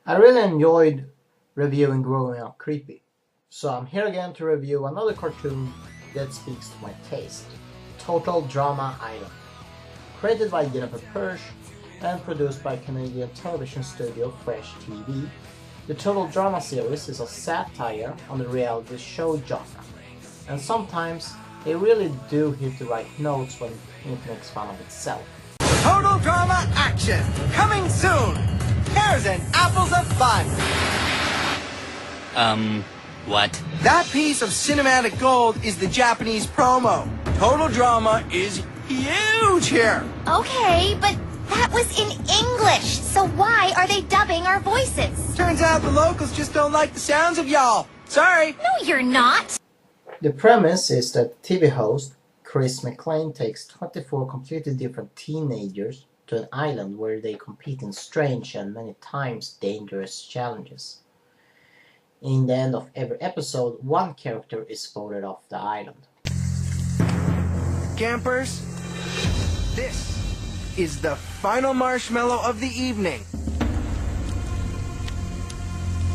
I really enjoyed reviewing Growing Up Creepy, so I'm here again to review another cartoon that speaks to my taste, Total Drama Island. Created by Jennifer Persh and produced by Canadian television studio Fresh TV, the Total Drama series is a satire on the reality show genre, and sometimes they really do hit the right notes when it makes fun of itself. Total Drama Action, coming soon! Pears and apples of fun! What? That piece of cinematic gold is the Japanese promo. Total Drama is huge here! Okay, but that was in English, so why are they dubbing our voices? Turns out the locals just don't like the sounds of y'all. Sorry! No, you're not! The premise is that TV host Chris McLean takes 24 completely different teenagers to an island where they compete in strange and many times dangerous challenges. In the end of every episode, one character is voted off the island. Campers, this is the final marshmallow of the evening.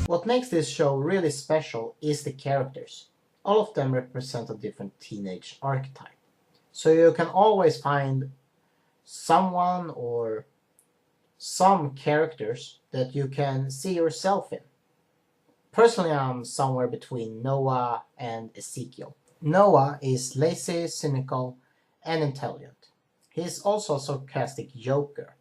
What makes this show really special is the characters. All of them represent a different teenage archetype. So you can always find someone or some characters that you can see yourself in. Personally, I'm somewhere between Noah and Ezekiel. Noah is lazy, cynical, and intelligent. He's also a sarcastic joker.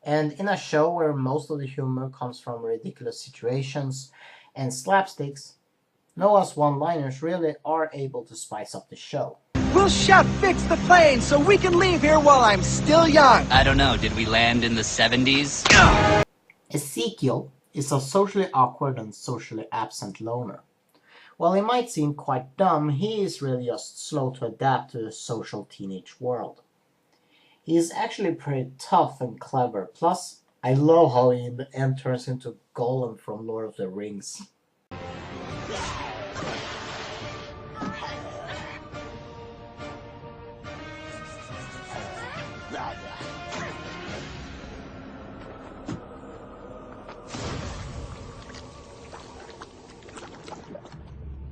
And in a show where most of the humor comes from ridiculous situations and slapsticks, Noah's one-liners really are able to spice up the show. We'll shout fix the plane so we can leave here while I'm still young. I don't know, did we land in the 70s? Ezekiel is a socially awkward and socially absent loner. While he might seem quite dumb, he is really just slow to adapt to the social teenage world. He is actually pretty tough and clever, plus I love how he in the end turns into Gollum from Lord of the Rings.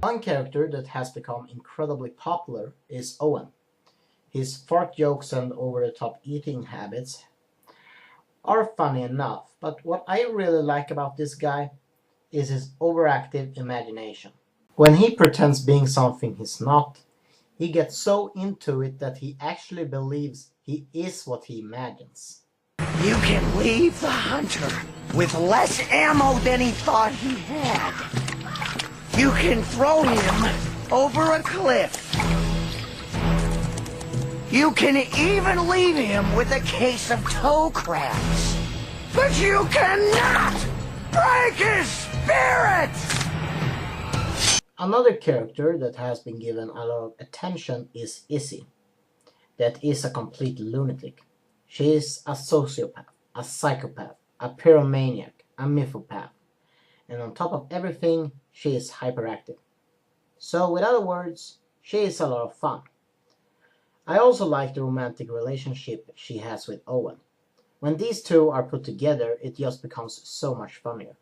One character that has become incredibly popular is Owen. His fart jokes and over-the-top eating habits are funny enough, but what I really like about this guy is his overactive imagination. When he pretends being something he's not, he gets so into it that he actually believes he is what he imagines. You can leave the hunter with less ammo than he thought he had. You can throw him over a cliff. You can even leave him with a case of toe crabs. But you cannot break his spirit! Another character that has been given a lot of attention is Izzy. That is a complete lunatic. She is a sociopath, a psychopath, a pyromaniac, a mythopath. And on top of everything, she is hyperactive. So with other words, she is a lot of fun. I also like the romantic relationship she has with Owen. When these two are put together, it just becomes so much funnier.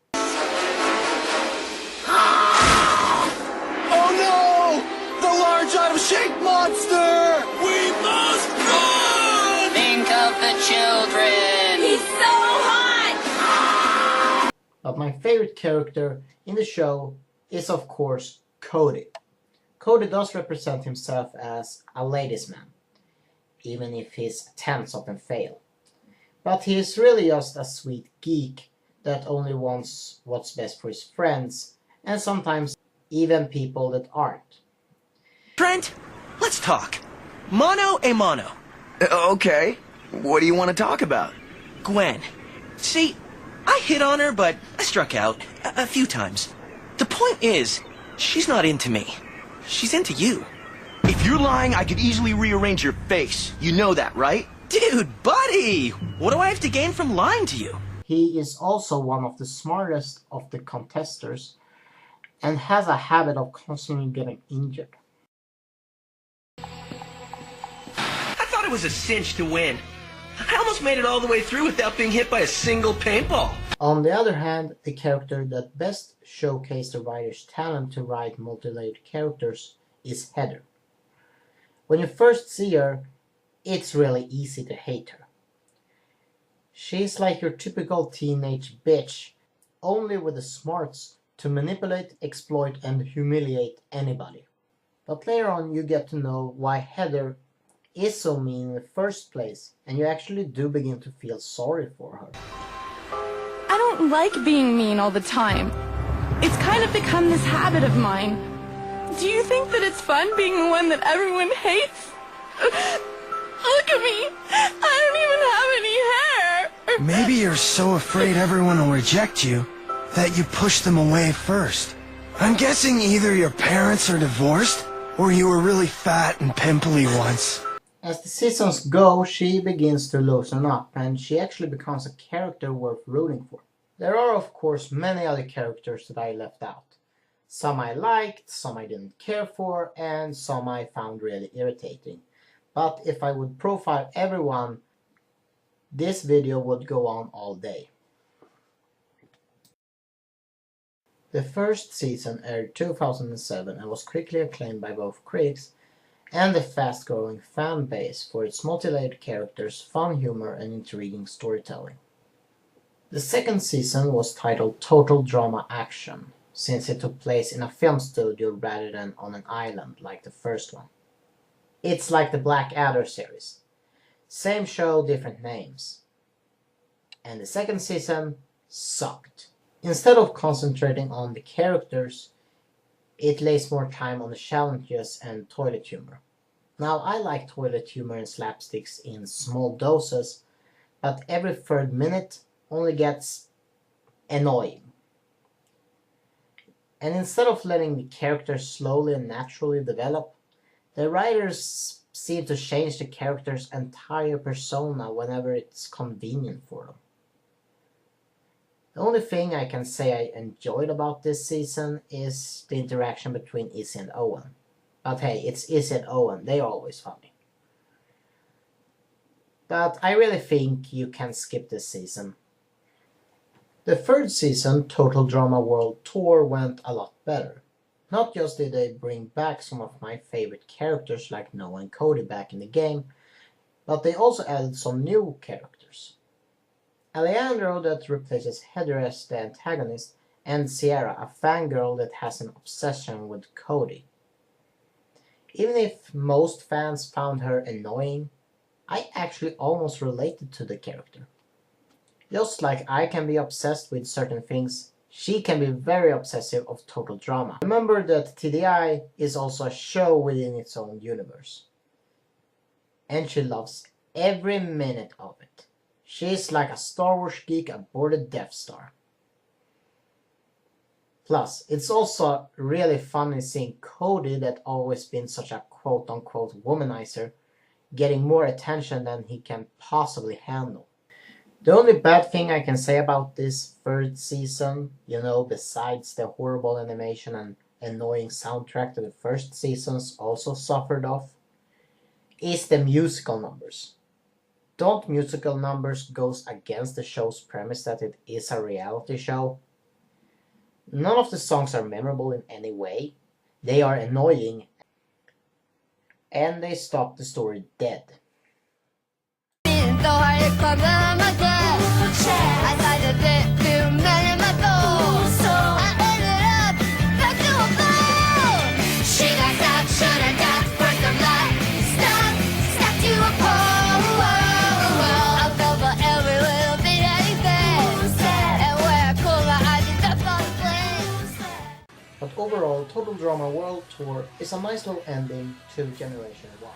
Oh no! The large out-of-shape monster! We must run! Think of the children! He's so hot! But my favorite character in the show is of course Cody. Cody does represent himself as a ladies' man, even if his attempts often fail. But he is really just a sweet geek that only wants what's best for his friends, and sometimes even people that aren't. Trent, let's talk. Mono a mono. Okay. What do you want to talk about? Gwen. See, I hit on her, but I struck out a few times. The point is, she's not into me. She's into you. If you're lying, I could easily rearrange your face. You know that, right? Dude, buddy! What do I have to gain from lying to you? He is also one of the smartest of the contestants and has a habit of constantly getting injured. I thought it was a cinch to win. I almost made it all the way through without being hit by a single paintball. On the other hand, the character that best showcased the writer's talent to write multi-layered characters is Heather. When you first see her, it's really easy to hate her. She's like your typical teenage bitch, only with the smarts to manipulate, exploit, and humiliate anybody. But later on you get to know why Heather is so mean in the first place, and you actually do begin to feel sorry for her. I don't like being mean all the time. It's kind of become this habit of mine. Do you think that it's fun being the one that everyone hates? Look at me! I don't even have any hair! Maybe you're so afraid everyone will reject you that you push them away first. I'm guessing either your parents are divorced or you were really fat and pimply once. As the seasons go, she begins to loosen up, and she actually becomes a character worth rooting for. There are of course many other characters that I left out. Some I liked, some I didn't care for, and some I found really irritating. But if I would profile everyone, this video would go on all day. The first season aired 2007 and was quickly acclaimed by both critics and the fast-growing fan base for its multi-layered characters, fun humor, and intriguing storytelling. The second season was titled Total Drama Action, since it took place in a film studio rather than on an island like the first one. It's like the Blackadder series. Same show, different names. And the second season sucked. Instead of concentrating on the characters, it lays more time on the challenges and toilet humor. Now, I like toilet humor and slapsticks in small doses, but every third minute only gets annoying. And instead of letting the characters slowly and naturally develop, the writers seem to change the character's entire persona whenever it's convenient for them. The only thing I can say I enjoyed about this season is the interaction between Izzy and Owen. But hey, it's Izzy and Owen, they're always funny. But I really think you can skip this season. The third season, Total Drama World Tour, went a lot better. Not just did they bring back some of my favorite characters like Noah and Cody back in the game, but they also added some new characters. Alejandro, that replaces Heather as the antagonist, and Sierra, a fangirl that has an obsession with Cody. Even if most fans found her annoying, I actually almost related to the character. Just like I can be obsessed with certain things, she can be very obsessive of total drama. Remember that TDI is also a show within its own universe. And she loves every minute of it. She's like a Star Wars geek aboard the Death Star. Plus, it's also really funny seeing Cody, that always been such a quote-unquote womanizer, getting more attention than he can possibly handle. The only bad thing I can say about this third season, besides the horrible animation and annoying soundtrack that the first seasons also suffered off, is the musical numbers. Don't musical numbers goes against the show's premise that it is a reality show? None of the songs are memorable in any way. They are annoying, and they stop the story dead. But overall, Total Drama World Tour is a nice little ending to Generation 1.